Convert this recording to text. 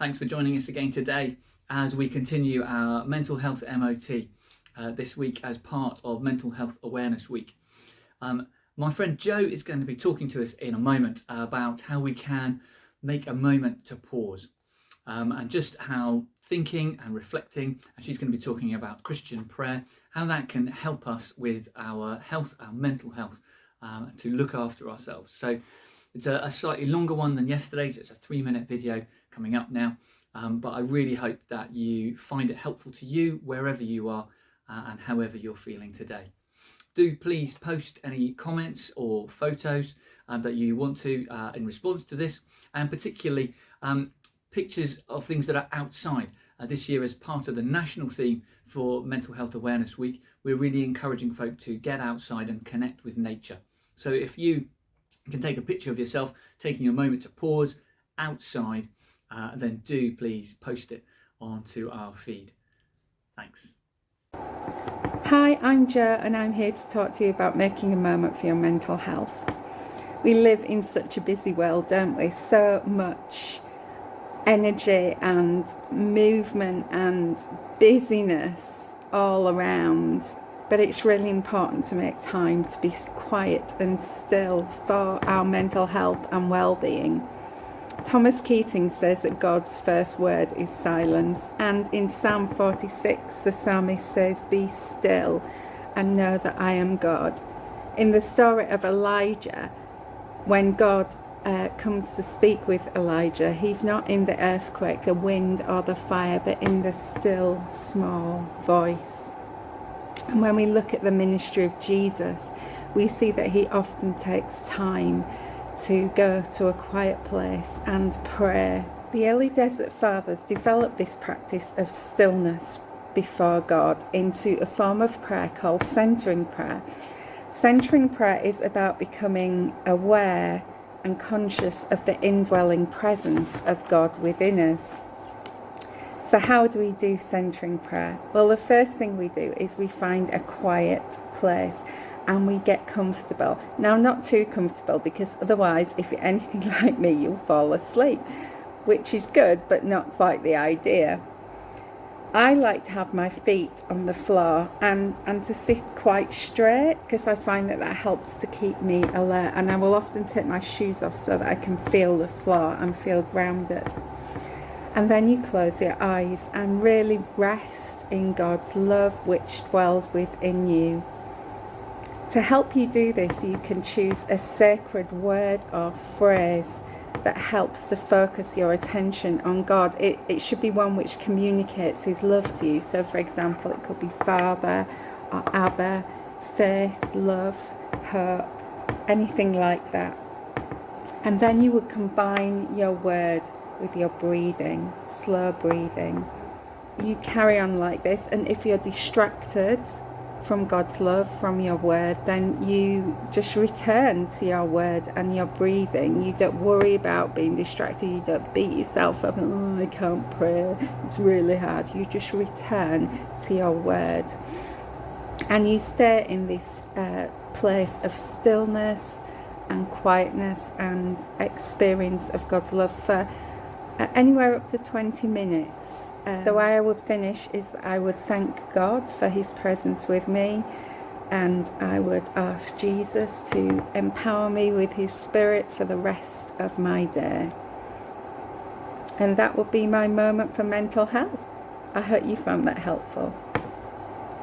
Thanks for joining us again today as we continue our Mental Health MOT this week as part of Mental Health Awareness Week. My friend Joe is going to be talking to us in a moment about how we can make a moment to pause and just how thinking and reflecting, and she's going to be talking about Christian prayer, how that can help us with our health, our mental health, to look after ourselves. So it's a slightly longer one than yesterday's. It's a 3-minute video coming up now, but I really hope that you find it helpful to you wherever you are and however you're feeling today. Do please post any comments or photos that you want to in response to this, and particularly pictures of things that are outside. This year, as part of the national theme for Mental Health Awareness Week, we're really encouraging folk to get outside and connect with nature. So if you can take a picture of yourself taking a moment to pause outside, then do please post it onto our feed. Thanks. Hi, I'm Jo and I'm here to talk to you about making a moment for your mental health. We live in such a busy world, don't we? So much energy and movement and busyness all around. But it's really important to make time to be quiet and still for our mental health and well-being. Thomas Keating says that God's first word is silence, and in Psalm 46 the psalmist says, "Be still and know that I am God." In the story of Elijah, when God comes to speak with Elijah, he's not in the earthquake, the wind or the fire, but in the still small voice. And when we look at the ministry of Jesus, we see that he often takes time to go to a quiet place and pray. The early desert fathers developed this practice of stillness before God into a form of prayer called centering prayer. Centering prayer is about becoming aware and conscious of the indwelling presence of God within us. So how do we do centering prayer? Well, the first thing we do is we find a quiet place and we get comfortable. Now, not too comfortable, because otherwise, if you're anything like me, you'll fall asleep, which is good, but not quite the idea. I like to have my feet on the floor and to sit quite straight, because I find that helps to keep me alert, and I will often take my shoes off so that I can feel the floor and feel grounded. And then you close your eyes and really rest in God's love which dwells within you. To help you do this, you can choose a sacred word or phrase that helps to focus your attention on God. It should be one which communicates his love to you. So for example, it could be Father or Abba, faith, love, hope, anything like that. And then you would combine your word with your breathing, slow breathing. You carry on like this, and if you're distracted from God's love, from your word, then you just return to your word and your breathing. You don't worry about being distracted. You don't beat yourself up and, "Oh, I can't pray, it's really hard." You just return to your word. And you stay in this place of stillness and quietness and experience of God's love for anywhere up to 20 minutes. The way I would finish is that I would thank God for his presence with me, and I would ask Jesus to empower me with his spirit for the rest of my day. And that would be my moment for mental health. I hope you found that helpful.